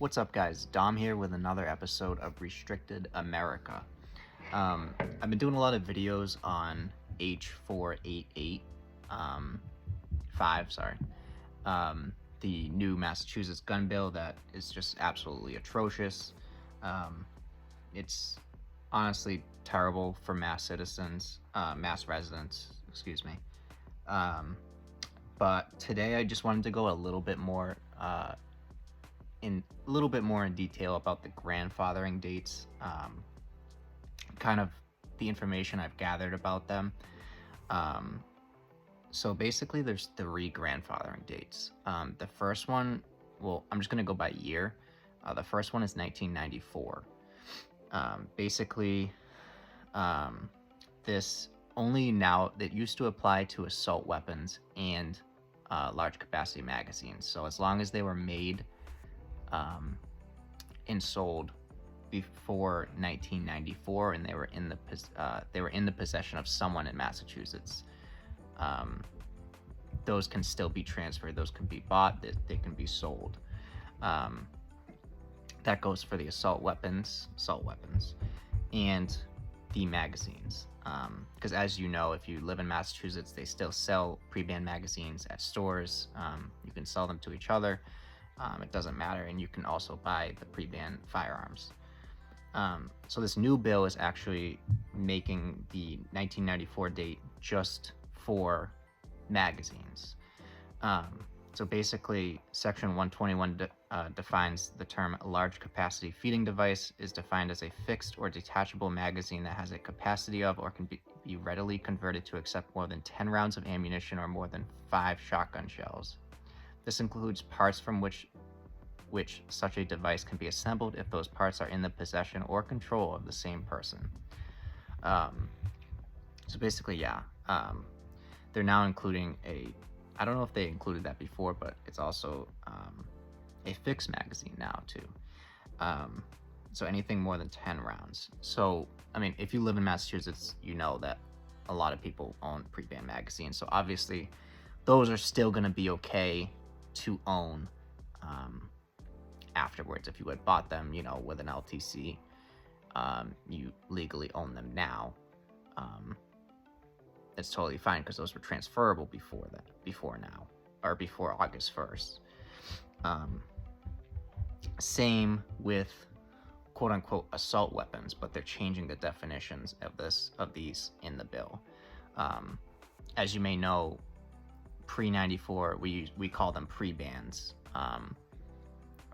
What's up, guys? Dom here with another episode of Restricted America. I've been doing a lot of videos on H488, 5, sorry. The new Massachusetts gun bill that is just absolutely atrocious. It's honestly terrible for mass residents, excuse me. But today I just wanted to go a little bit more in detail about the grandfathering dates, kind of the information I've gathered about them. So basically there's 3 grandfathering dates. The first one, well, I'm just going to go by year. The first one is 1994. This only now, that used to apply to assault weapons and large capacity magazines. So as long as they were made and sold before 1994 and they were in the possession of someone in Massachusetts, those can still be transferred. Those can be bought. They can be sold. That goes for the assault weapons, and the magazines. Because as you know, if you live in Massachusetts, they still sell pre-banned magazines at stores. You can sell them to each other. It doesn't matter, and you can also buy the pre-banned firearms. So this new bill is actually making the 1994 date just for magazines. So basically, Section 121 defines the term large capacity feeding device is defined as a fixed or detachable magazine that has a capacity of or can be readily converted to accept more than 10 rounds of ammunition or more than 5 shotgun shells. This includes parts from which such a device can be assembled if those parts are in the possession or control of the same person. So basically, yeah, they're now including I don't know if they included that before, but it's also a fixed magazine now too. So anything more than 10 rounds. So, I mean, if you live in Massachusetts, you know that a lot of people own pre-banned magazines. So obviously, those are still going to be okay to own afterwards. If you had bought them, with an LTC, you legally own them now. It's totally fine because those were transferable before now, or before August 1st. Same with quote-unquote assault weapons, but they're changing the definitions of these in the bill. As you may know, pre-94, we call them pre-bans,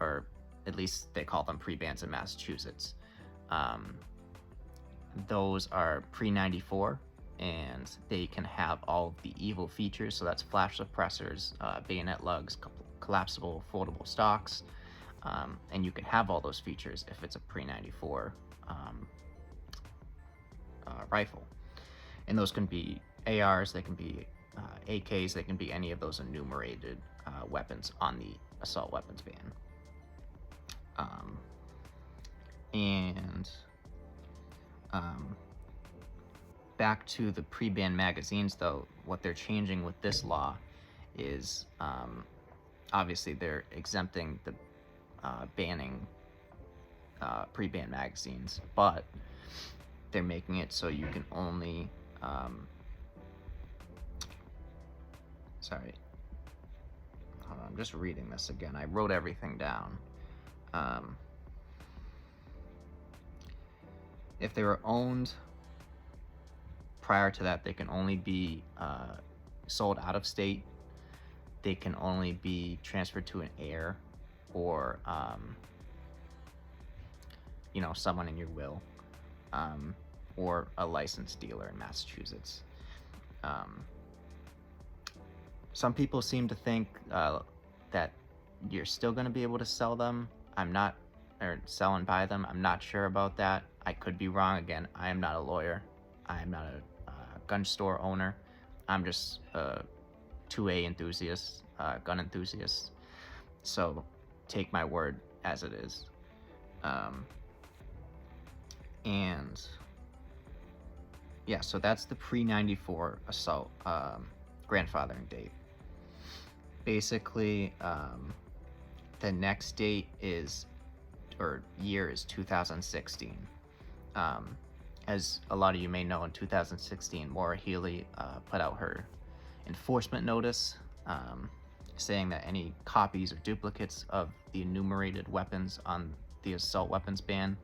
or at least they call them pre-bans in Massachusetts. Those are pre-94, and they can have all of the evil features. So that's flash suppressors, bayonet lugs, collapsible foldable stocks, and you can have all those features if it's a pre-94 rifle. And those can be ARs, they can be AKs, they can be any of those enumerated weapons on the assault weapons ban. Back to the pre-banned magazines, though, what they're changing with this law is obviously they're exempting the banning pre-banned magazines, but they're making it so you can only sorry, hold on, I'm just reading this again. I wrote everything down. If they were owned prior to that, they can only be sold out of state. They can only be transferred to an heir or someone in your will, or a licensed dealer in Massachusetts. Some people seem to think that you're still going to be able to sell them. Sell and buy them. I'm not sure about that. I could be wrong. Again, I am not a lawyer. I am not a gun store owner. I'm just a 2A enthusiast, gun enthusiast. So take my word as it is. And yeah, so that's the pre-94 assault grandfathering date. Basically, the next date is or year is 2016. As a lot of you may know, in 2016, Maura Healey put out her enforcement notice, saying that any copies or duplicates of the enumerated weapons on the assault weapons ban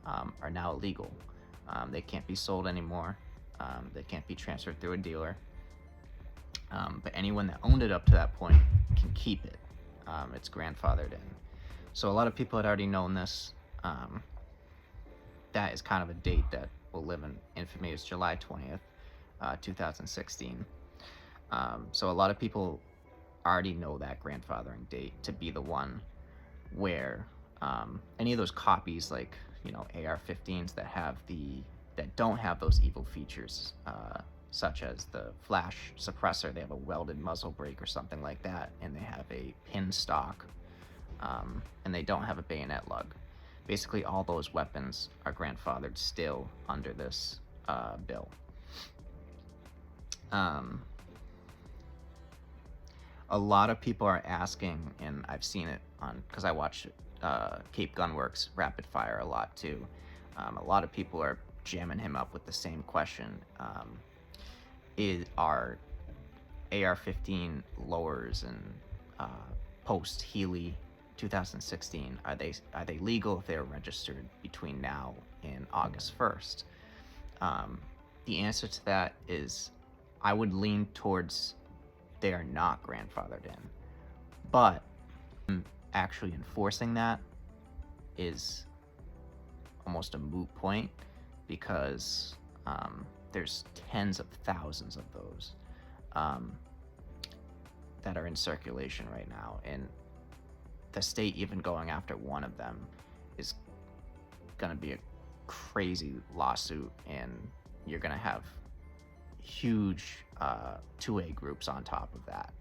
are now illegal. They can't be sold anymore. They can't be transferred through a dealer. But anyone that owned it up to that point can keep it. It's grandfathered in. So a lot of people had already known this. That is kind of a date that will live in infamy. It's July 20th, 2016. So a lot of people already know that grandfathering date to be the one where any of those copies, like, you know, AR-15s that don't have those evil features, such as the flash suppressor, they have a welded muzzle brake or something like that, and they have a pin stock, and they don't have a bayonet lug. Basically, all those weapons are grandfathered still under this bill. A lot of people are asking, and I've seen it on, because I watch Cape Gunworks Rapid Fire a lot too. A lot of people are jamming him up with the same question. Are AR-15 lowers and post Healey 2016, are they legal if they are registered between now and August 1st? The answer to that is, I would lean towards they are not grandfathered in, but actually enforcing that is almost a moot point, because there's tens of thousands of those that are in circulation right now, and the state even going after one of them is going to be a crazy lawsuit, and you're going to have huge 2A groups on top of that.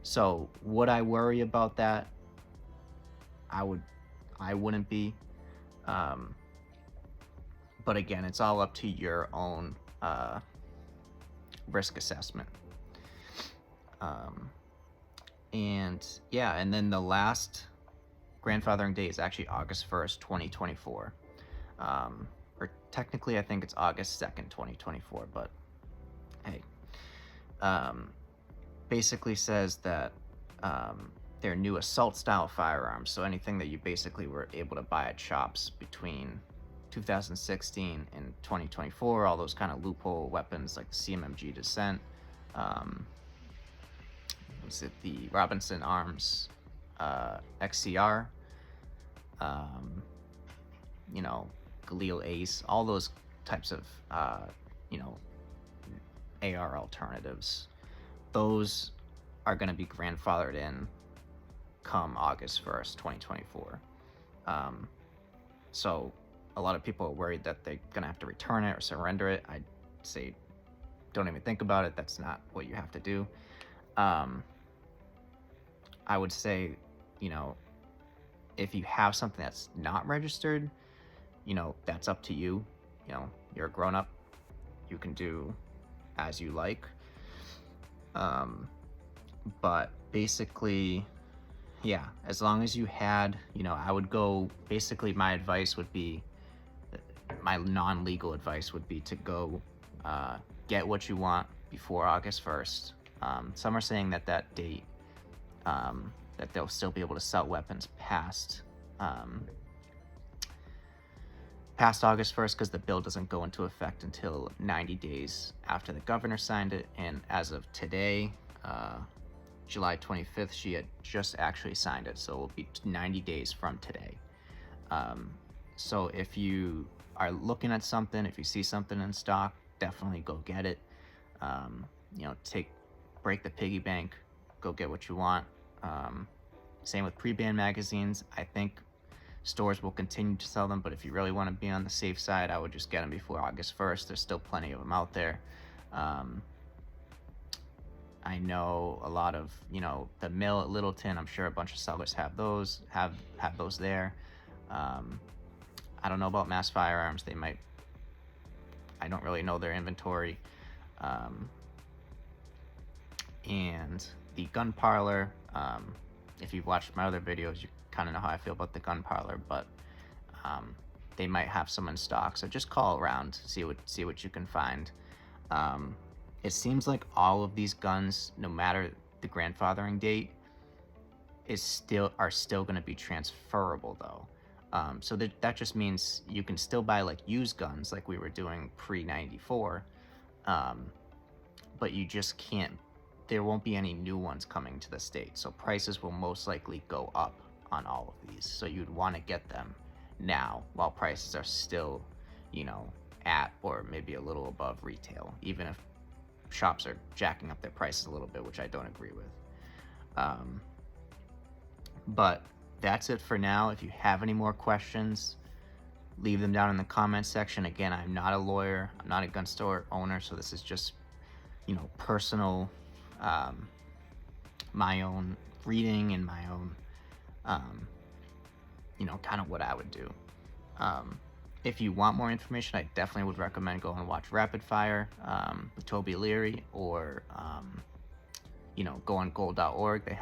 So would I worry about that? I wouldn't be. But again, it's all up to your own risk assessment. And yeah, and then the last grandfathering date is actually August 1st, 2024. Or technically, I think it's August 2nd, 2024, but hey. Basically says that they're new assault-style firearms, so anything that you basically were able to buy at shops between 2016 and 2024, all those kind of loophole weapons like the CMMG Descent, was it the Robinson Arms XCR, you know, Galil Ace, all those types of, you know, AR alternatives. Those are going to be grandfathered in come August 1st, 2024. So a lot of people are worried that they're going to have to return it or surrender it. I'd say don't even think about it. That's not what you have to do. I would say, you know, if you have something that's not registered, you know, that's up to you. You know, you're a grown-up. You can do as you like. But basically, yeah, as long as you had, you know, I would go, basically my advice would be, my non-legal advice would be to go get what you want before August 1st. Some are saying that that date, that they'll still be able to sell weapons past August 1st, because the bill doesn't go into effect until 90 days after the governor signed it. And as of today, July 25th, she had just actually signed it, so it will be 90 days from today. So if you are looking at something, if you see something in stock, definitely go get it. You know, break the piggy bank, go get what you want. Same with pre-ban magazines. I think stores will continue to sell them, but if you really want to be on the safe side, I would just get them before August 1st. There's still plenty of them out there. I know a lot of, you know, the mill at Littleton, I'm sure a bunch of sellers have those, have those there. I don't know about Mass Firearms. They might, I don't really know their inventory. And the Gun Parlor, if you've watched my other videos, you kind of know how I feel about the Gun Parlor, but They might have some in stock, so just call around, see what you can find. It seems like all of these guns, no matter the grandfathering date, are still going to be transferable though. So that just means you can still buy like used guns like we were doing pre 94, but you just can't. There won't be any new ones coming to the state, so prices will most likely go up on all of these. So you'd want to get them now while prices are still, at or maybe a little above retail, even if shops are jacking up their prices a little bit, which I don't agree with. But that's it for now. If you have any more questions, leave them down in the comments section. Again, I'm not a lawyer, I'm not a gun store owner, so this is just, personal, my own reading and my own, kind of what I would do. If you want more information, I definitely would recommend going and watch Rapid Fire with Toby Leary, or go on gold.org. They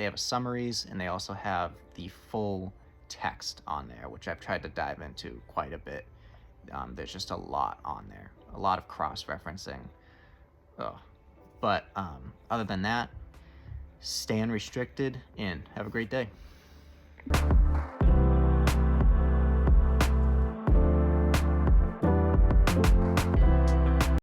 have summaries, and they also have the full text on there, which I've tried to dive into quite a bit. There's just a lot on there, a lot of cross-referencing. But other than that, stay unrestricted and have a great day.